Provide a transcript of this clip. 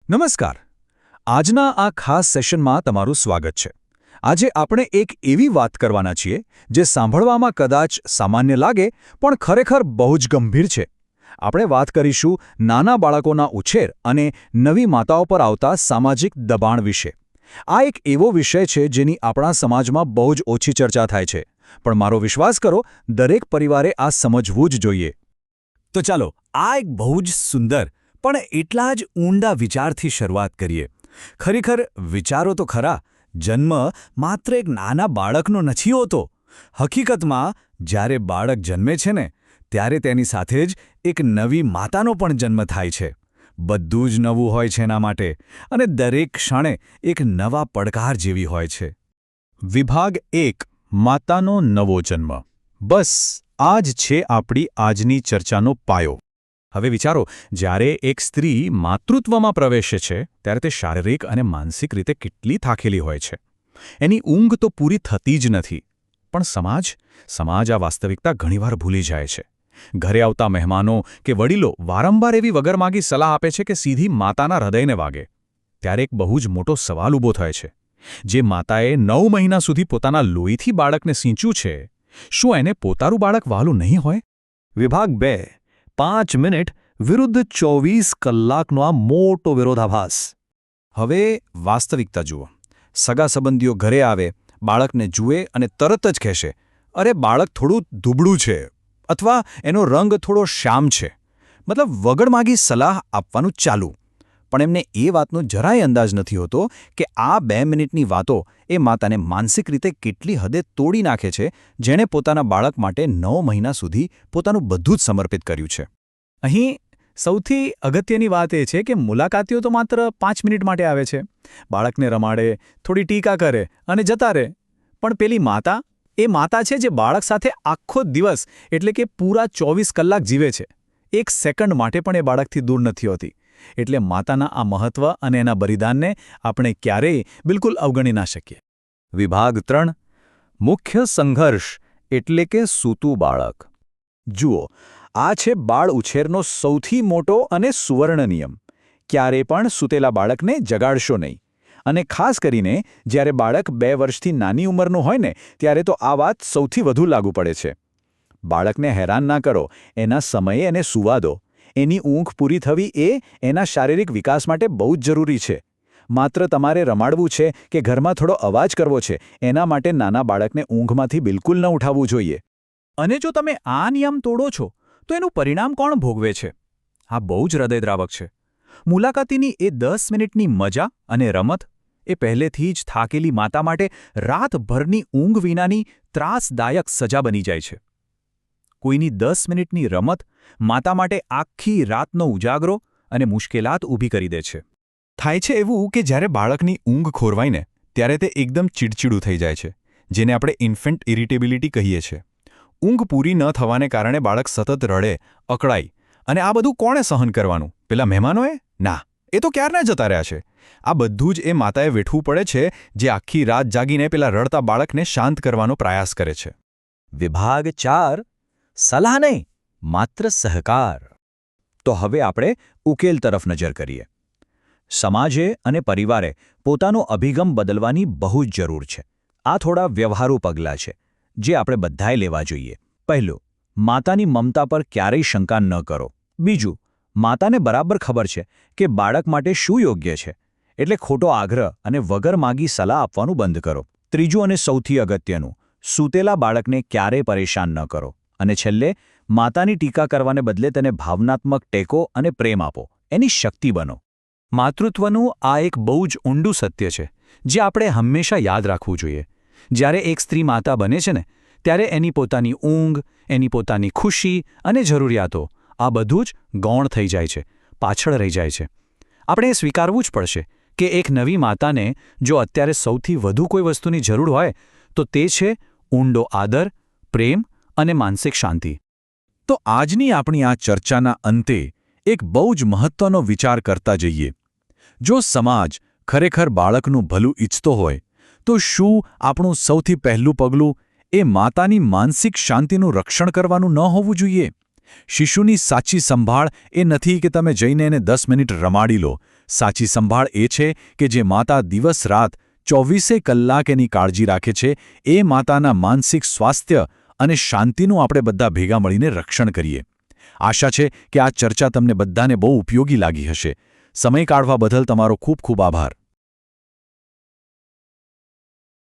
નમસ્કાર. આજના આ ખાસ સેશનમાં તમારું સ્વાગત છે. આજે આપણે એક એવી વાત કરવાના છીએ જે સાંભળવામાં કદાચ સામાન્ય લાગે પણ ખરેખર બહુ જ ગંભીર છે. આપણે વાત કરીશું નાના બાળકોના ઉછેર અને નવી માતાઓ પર આવતા સામાજિક દબાણ વિશે. આ એક એવો વિષય છે જેની આપણા સમાજમાં બહુ જ ઓછી ચર્ચા થાય છે, પણ મારો વિશ્વાસ કરો, દરેક પરિવારે આ સમજવું જ જોઈએ. તો ચાલો આ એક બહુ જ સુંદર પણ એટલા જ ઊંડા વિચારથી શરૂઆત કરીએ. ખરેખર વિચારો તો ખરા, જન્મ માત્ર એક નાના બાળકનો નથી હોતો. હકીકતમાં જ્યારે બાળક જન્મે છે ને, ત્યારે તેની સાથે જ એક નવી માતાનો પણ જન્મ થાય છે. બધું જ નવું હોય છે એના માટે, અને દરેક ક્ષણે એક નવા પડકાર જેવી હોય છે. વિભાગ 1: માતાનો નવો જન્મ. બસ આ જ છે આપણી આજની ચર્ચાનો પાયો. હવે વિચારો, જ્યારે એક સ્ત્રી માતૃત્વમાં પ્રવેશે છે ત્યારે તે શારીરિક અને માનસિક રીતે કેટલી થાકેલી હોય છે. એની ઊંઘ તો પૂરી થતી જ નથી. પણ સમાજ આ વાસ્તવિકતા ઘણીવાર ભૂલી જાય છે. ઘરે આવતા મહેમાનો કે વડીલો વારંવાર એવી વગરમાગી સલાહ આપે છે કે સીધી માતાના હૃદયને વાગે. ત્યારે એક બહુ જ મોટો સવાલ ઊભો થાય છે. જે માતાએ 9 મહિના સુધી પોતાના લોહીથી બાળકને સિંચ્યું છે, શું એને પોતાનું બાળક વહાલું નહીં હોય? વિભાગ 2: 5 મિનિટ વિરુદ્ધ 24 કલાકનો આ મોટો વિરોધાભાસ. હવે વાસ્તવિકતા જુઓ. સગા સંબંધીઓ ઘરે આવે, બાળકને જુએ અને તરત જ કહેશે, અરે બાળક થોડું દુબળું છે, અથવા એનો રંગ થોડો શ્યામ છે. મતલબ વગરમાગી સલાહ આપવાનું ચાલુ. પણ એમને એ વાતનો જરાય અંદાજ નથી હોતો કે આ 2 મિનિટની વાતો એ માતાને માનસિક રીતે કેટલી હદે તોડી નાખે છે, જેણે પોતાના બાળક માટે 9 મહિના સુધી પોતાનું બધું જ સમર્પિત કર્યું છે. અહીં સૌથી અગત્યની વાત એ છે કે મુલાકાતીઓ તો માત્ર 5 મિનિટ માટે આવે છે. બાળકને રમાડે, થોડી ટીકા કરે અને જતા રહે. પણ પેલી માતા, એ માતા છે જે બાળક સાથે આખો દિવસ એટલે કે પૂરા 24 કલાક જીવે છે. 1 સેકન્ડ માટે પણ એ બાળકથી દૂર નથી હોતી. એટલે માતાના આ મહત્વ અને એના બલિદાનને આપણે ક્યારેય બિલકુલ અવગણી ના શકીએ. વિભાગ 3: મુખ્ય સંઘર્ષ એટલે કે સૂતું બાળક. જુઓ, આ છે બાળ ઉછેરનો સૌથી મોટો અને સુવર્ણ નિયમ. ક્યારે પણ સૂતેલા બાળકને જગાડશો નહીં. અને ખાસ કરીને જ્યારે બાળક 2 વર્ષથી નાની ઉંમરનું હોય ને, ત્યારે તો આ વાત સૌથી વધુ લાગુ પડે છે. બાળકને હેરાન ના કરો, એના સમયે એને સૂવા દો. એની ઊંઘ પૂરી થવી એ એના શારીરિક વિકાસ માટે બહુ જ જરૂરી છે. માત્ર તમારે રમાડવું છે કે ઘરમાં થોડો અવાજ કરવો છે, એના માટે નાના બાળકને ઊંઘમાંથી બિલકુલ ન ઉઠાવવું જોઈએ. અને જો તમે આ નિયમ તોડો છો, તો એનું પરિણામ કોણ ભોગવે છે? આ બહુ જ હૃદયદ્રાવક છે. મુલાકાતીની એ 10 મિનિટની મજા અને રમત એ પહેલેથી જ થાકેલી માતા માટે રાતભરની ઊંઘ વિનાની ત્રાસદાયક સજા બની જાય છે. કોઈની 10 મિનિટની રમત માતા માટે આખી રાતનો ઉજાગરો અને મુશ્કેલાત ઊભી કરી દે છે. થાય છે એવું કે જ્યારે બાળકની ઊંઘ ખોરવાય ને, ત્યારે તે એકદમ ચીડચીડું થઈ જાય છે, જેને આપણે ઇન્ફન્ટ ઇરિટેબિલિટી કહીએ છીએ. ઊંઘ પૂરી ન થવાને કારણે બાળક સતત રડે, અકળાય. અને આ બધું કોણે સહન કરવાનું? પેલા મહેમાનોએ? ના, એ તો ક્યારના જતા રહ્યા છે. આ બધું જ એ માતાએ વેઠવું પડે છે, જે આખી રાત જાગીને પેલા રડતા બાળકને શાંત કરવાનો પ્રયાસ કરે છે. વિભાગ 4: સલાહ નહીં, માત્ર સહકાર. તો હવે આપણે ઉકેલ તરફ નજર કરીએ. સમાજે અને પરિવારે પોતાનો અભિગમ બદલવાની બહુ જ જરૂર છે. આ થોડા વ્યવહારુ પગલાં છે, જે આપણે બધાએ લેવા જોઈએ. પહેલું, માતાની મમતા પર ક્યારેય શંકા ન કરો. બીજું, માતાને બરાબર ખબર છે કે બાળક માટે શું યોગ્ય છે, એટલે ખોટો આગ્રહ અને વગર માગી સલાહ આપવાનું બંધ કરો. ત્રીજું અને સૌથી અગત્યનું, સૂતેલા બાળકને ક્યારેય પરેશાન ન કરો. અને છેલ્લે, માતાની ટીકા કરવાને બદલે તેને ભાવનાત્મક ટેકો અને પ્રેમ આપો. એની શક્તિ બનો. માતૃત્વનું આ એક બહુ જ ઊંડું સત્ય છે, જે આપણે હંમેશા યાદ રાખવું જોઈએ. જ્યારે એક સ્ત્રી માતા બને છે ને, ત્યારે એની પોતાની ઊંઘ, એની પોતાની ખુશી અને જરૂરિયાતો આ બધું જ ગૌણ થઈ જાય છે, પાછળ રહી જાય છે. આપણે એ સ્વીકારવું જ પડશે કે એક નવી માતાને જો અત્યારે સૌથી વધુ કોઈ વસ્તુની જરૂર હોય, તો તે છે ઊંડો આદર, પ્રેમ અને માનસિક શાંતિ. તો આજની આપણી આ ચર્ચાના અંતે એક બહુ જ મહત્વનો વિચાર કરતા જઈએ. જો સમાજ ખરેખર બાળકનું ભલું ઈચ્છતો હોય, તો શું આપણું સૌથી પહેલું પગલું એ માતાની માનસિક શાંતિનું રક્ષણ કરવાનું ન હોવું જોઈએ? શિશુની સાચી સંભાળ એ નથી કે તમે જઈને એને 10 મિનિટ રમાડી લો, સાચી સંભાળ એ છે કે જે માતા દિવસ રાત 24 કલાક એની કાળજી રાખે છે, એ માતાના માનસિક સ્વાસ્થ્ય અને શાંતિનું આપણે બધા ભેગા મળીને રક્ષણ કરીએ. આશા છે કે આ ચર્ચા તમને બધાને બહુ ઉપયોગી લાગી હશે. સમય કાઢવા બદલ તમારો ખૂબ ખૂબ આભાર.